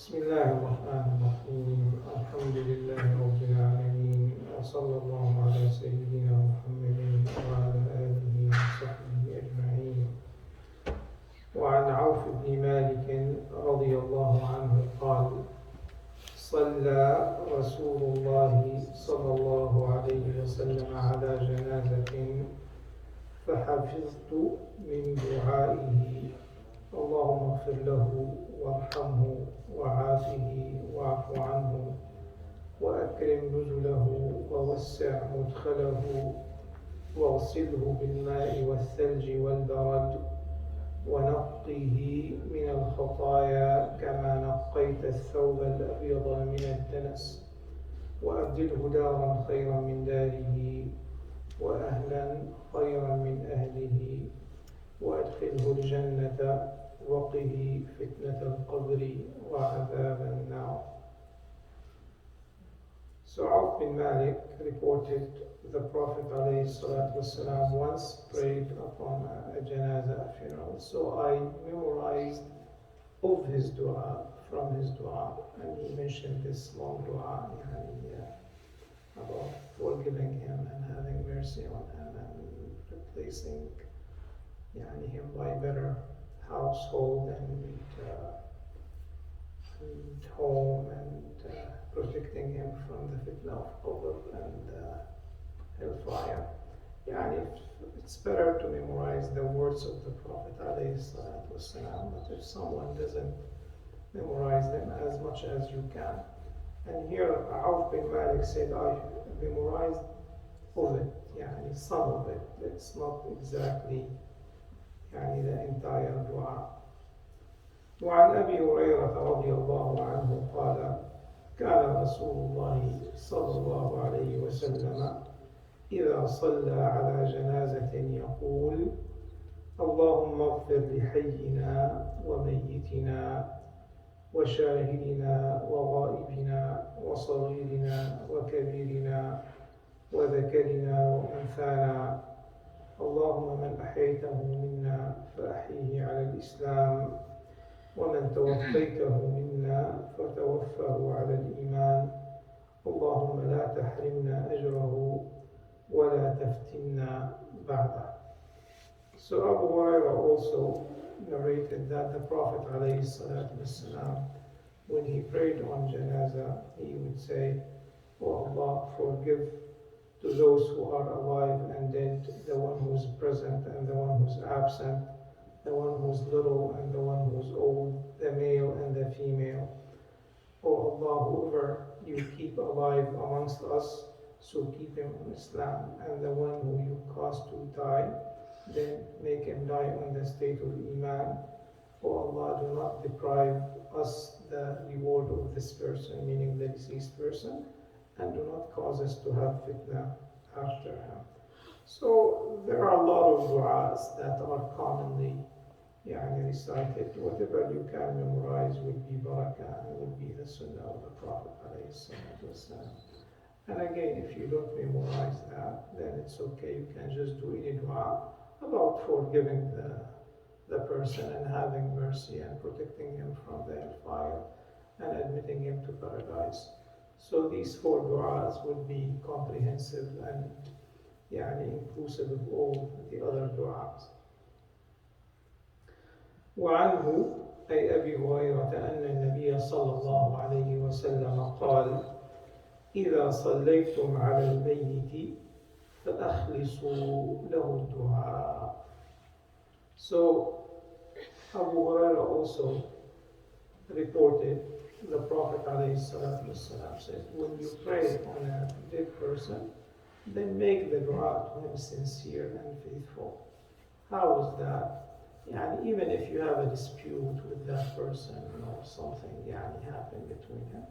بسم الله الرحمن الرحيم الحمد لله رب العالمين وصلى الله على سيدنا محمد وعلى آله وصحبه أجمعين. وعن عوف بن مالك رضي الله عنه قال: صلى رسول الله صلى الله عليه وسلم على جنازة فحفظت من دعائه: اللهم اغفر له وارحمه وعافه واعف عنه وأكرم نزله ووسع مدخله واغسله بالماء والثلج والبرد ونقه من الخطايا كما نقيت الثوب الأبيض من الدنس وأبدله دارا خيرا من داره وأهلا خيرا من أهله وأدخله الجنة وقه فتنة القبر وعذاب النار. So Auf bin Malik reported the Prophet ﷺ once prayed upon a janazah funeral. So I memorized of his dua, from his dua, and he mentioned this long dua about forgiving him and having mercy on him and replacing him by better household and home and protecting him from the fitna of qabr and hellfire. It's better to memorize the words of the Prophet ﷺ, but if someone doesn't memorize them as much as you can. And here Auf bin Malik said, I memorized all it, some of it. It's not exactly the entire dua. وعن أبي هريرة رضي الله عنه قال: كان رسول الله صلى الله عليه وسلم إذا صلى على جنازة يقول: اللهم اغفر لحينا وميتنا وشاهدنا وغائبنا وصغيرنا وكبيرنا وذكرنا وأنثانا، اللهم من أحييته منا فأحيه على الإسلام، ومن توفيته منا فتوفه على الإيمان، اللهم لا تحرمنا أجره ولا تفتنا بعده. So Abu Hurairah also narrated that the Prophet ﷺ, when he prayed on janazah, he would say, "Oh Allah, forgive to those who are alive and dead, the one who is present and the one who is absent, the one who is little and the one who is old, the male and the female. O Allah, whoever you keep alive amongst us, so keep him on Islam, and the one who you cause to die, then make him die on the state of Iman. O Allah, do not deprive us the reward of this person," meaning the deceased person, "and do not cause us to have fitna after him." So there are a lot of du'as that are commonly recited. Whatever you can memorize would be barakah and would be the sunnah of the Prophet ﷺ. And again, if you don't memorize that, then it's okay. You can just do any dua about forgiving the person and having mercy and protecting him from the hellfire and admitting him to paradise. So these 4 du'as would be comprehensive and inclusive of all the other du'as. وعنه أي أبي هريرة أن النبي صلى الله عليه وسلم قال: إذا صليتم على الميت فأخلصوا له الدعاء. So Abu Hurairah also reported the Prophet ﷺ said, when you pray on a dead person, then make the dua to him sincere and faithful. How is that? Even if you have a dispute with that person, something happened between him,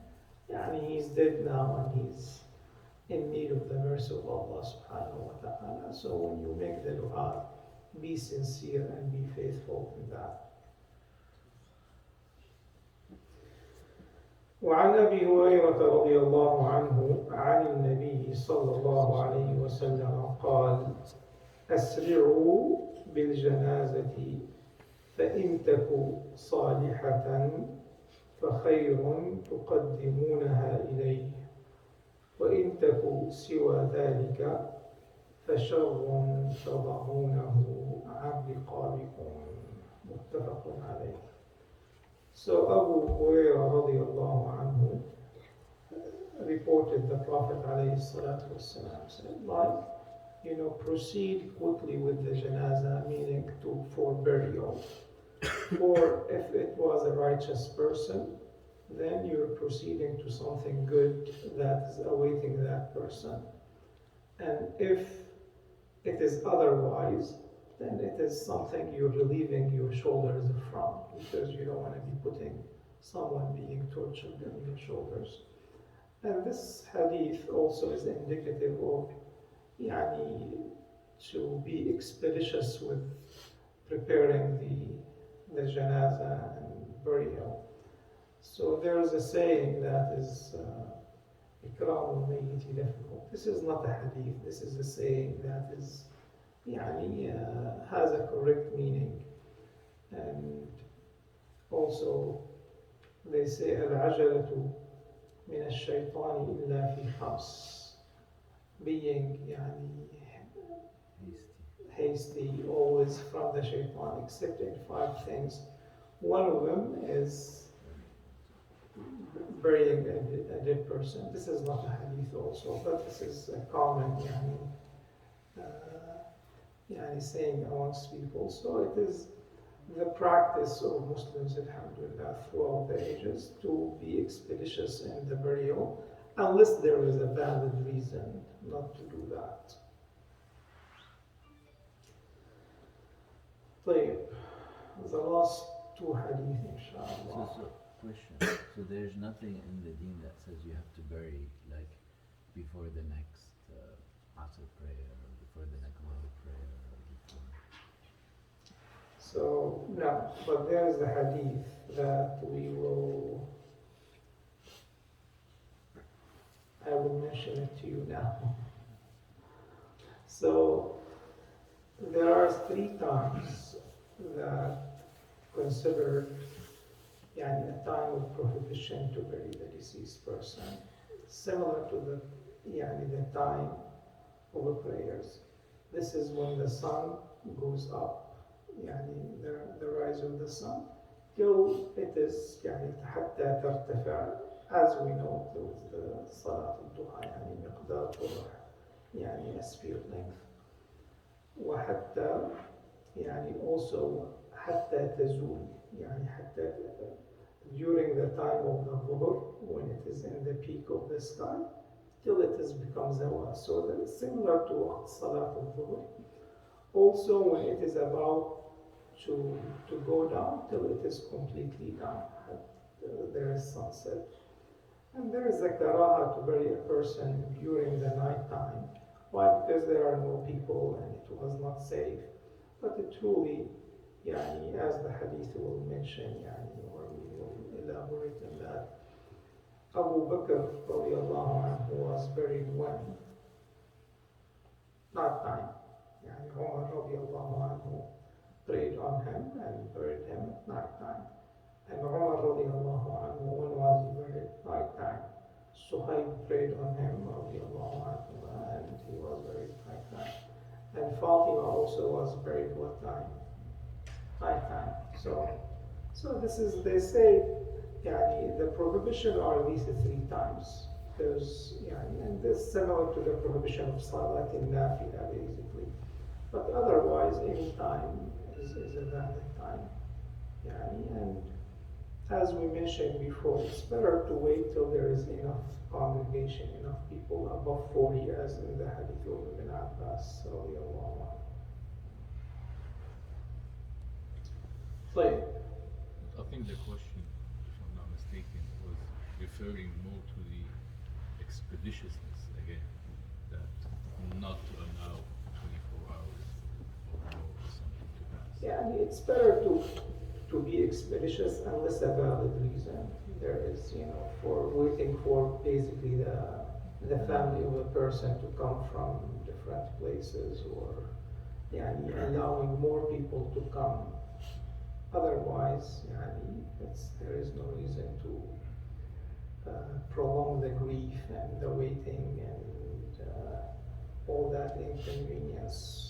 he's dead now and he's in need of the mercy of Allah subhanahu wa ta'ala. So when you make the dua, be sincere and be faithful in that. وعن أبي هريرة رضي الله عنه عن النبي صلى الله عليه وسلم قال: أسرعوا بالجنازة فإن تك صالحة فخير تقدمونها إليه وإن تك سوى ذلك فشر تضعونه عن رقابكم متفق عليه. So Abu Hurairah radiallahu anhu reported the Prophet alayhi salatu wasalam said, like, proceed quickly with the janazah, meaning for burial. Or if it was a righteous person, then you're proceeding to something good that is awaiting that person. And if it is otherwise, then it is something you're relieving your shoulders from, because you don't want to be putting someone being tortured on your shoulders. And this hadith also is indicative of to be expeditious with preparing the janazah and burial. So there is a saying that is إكرام الميت difficult. This is not a hadith, this is a saying that is has a correct meaning. And also they say العجلة من الشيطان إلا في خمس, being hasty always from the shaitan, except in 5 things. One of them is burying a dead person. This is not a hadith also, but this is a common saying amongst people. So it is the practice of Muslims, alhamdulillah, throughout the ages to be expeditious in the burial, unless there is a valid reason not to do that. طيب, the last 2 hadith, inshallah. So, question. So there's nothing in the deen that says you have to bury like before the next Asr prayer or before the next Maghrib prayer or before. So no, but there is a hadith that I will mention it to you now. So there are 3 times that considered a time of prohibition to bury the deceased person, similar to the time of the prayers. This is when the sun goes up, the rise of the sun, till it is حتى ترتفع, as we know with the صلاة الضحى, مقدار طلوع a spear length. وحتى also حتى تزول, حتى during the time of the dhuhr, when it is in the peak of the sky, till it has become zawal. So that is similar to waqt salat al-dhuhr. Also when it is about to go down, till it is completely down, there is sunset. And there is a karaha to bury a person during the night time. Why? Because there are no people and it was not safe. But it truly, as the hadith will mention, or we will elaborate on that, Abu Bakr radiallahu anhu was buried when? Night time. Umar radiallahu anhu prayed on him and buried him at night time. And Umar radiallahu anhu, when was he buried? Night time. Suhaib prayed on him radiallahu anhu, and he was buried night time. And Fatima also was buried what time? Night time. So this is, they say, the prohibition are these 3 times. Because, and this is similar to the prohibition of Salat al-Nafila, basically. But otherwise, any time is a valid time. And as we mentioned before, it's better to wait till there is enough congregation, enough people, above 40, as in the hadith of Ibn Abbas. I think the question, if I'm not mistaken, was referring more to the expeditiousness again, that not to allow 24 hours or more or something to pass. It's better to be expeditious unless a valid reason there is, for waiting for basically the family of a person to come from different places, or allowing more people to come otherwise there is no reason to prolong the grief and the waiting and all that inconvenience.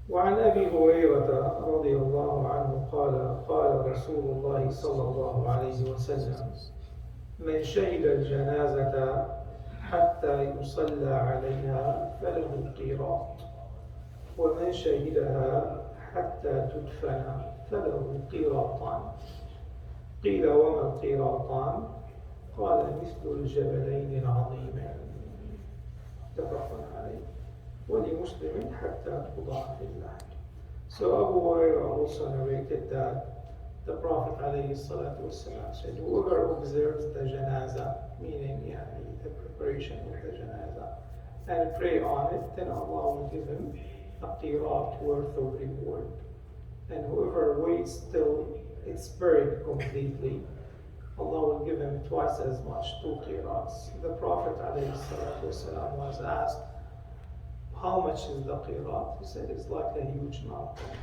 وعن أبي هريرة رضي الله عنه قال قال رسول الله صلى الله عليه وسلم من شهد الجنازة حتى يصلى عليها فله قيراط ومن شهدها حتى تدفن فله قيراطان قيل وما القيراطان قال مثل الجبلين العظيمين متفق عليه ولمسلم حتى توضع في اللحد. So Abu Hurairah also narrated that the Prophet ﷺ said, whoever observes the janazah, meaning the preparation of the janazah, and pray on it, then Allah will give him a qirat worth of reward. And whoever waits till it's buried completely, Allah will give him twice as much, 2 qirats. The Prophet ﷺ was asked, how much is the qirat? He said it's like a huge mountain.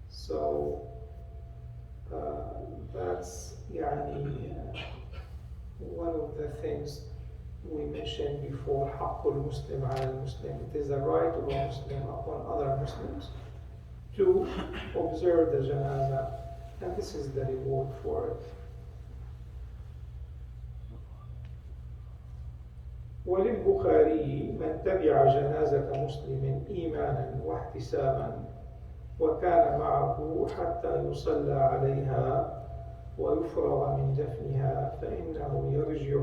So that's one of the things we mentioned before, حق المسلم على المسلم. It is a right of a Muslim upon other Muslims to observe the janazah, and this is the reward for it. وللبخاري من تبع جنازة مسلم إيمانا واحتسابا وكان معه حتى يصلى عليها ويفرغ من دفنها فإنه يرجع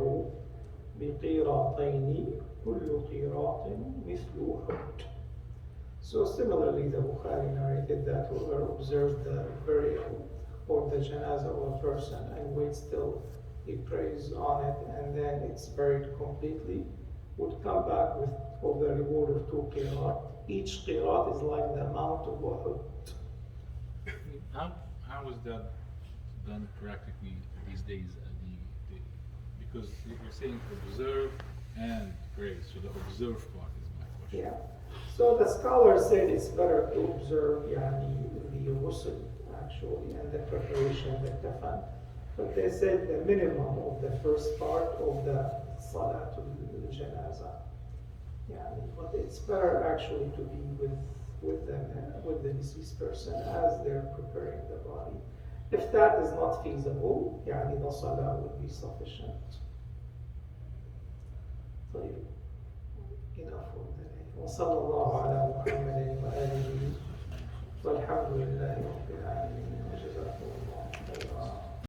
بقيراطين كل قيراط مثل أحد. So similarly, the Bukhari narrated that whoever observes the burial or the janazah of a person and waits till he prays on it and then it's buried completely, would come back with the reward of 2 qirat. Each qirat is like the amount of Uhud. How is that done practically these days? Because you're saying observe and pray, so the observe part is my question. Yeah. So the scholars said it's better to observe the ghusl actually and the preparation, the kafan. But they said the minimum of the first part of the salatul janazah. But it's better actually to be with the deceased person as they're preparing the body. If that is not feasible, the salah would be sufficient. طيب. Enough for the day. وصلى الله على محمد وآله والحمد لله رب العالمين.